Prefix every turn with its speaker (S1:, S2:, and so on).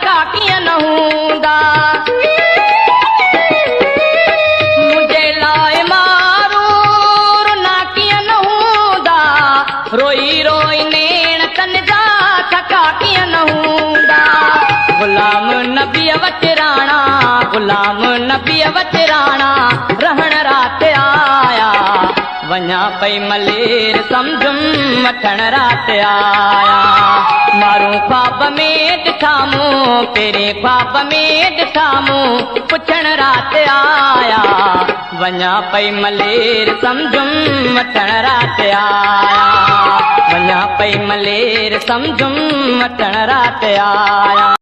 S1: छका कीअं न हूंदा। मुंहिंजे लाइ मारूर ना कीअं न हूंदा। रोई रोई नेण तन जा छका कीअं न हूंदा। गुलाम नबीअ वटि राणा, गुलाम नबीअ वटि राणा रहण राति आया। वञा पई मलेर सम्झुम वठण राति आया। मारूं ख्वाब में ॾिठा मूं, तेरे ख्वाब में ॾिठा मूं, पुछण राति आया। वञा पई मलेर सम्झुम वठण राति आया। वञा पई मलेर सम्झुम वठण राति आया।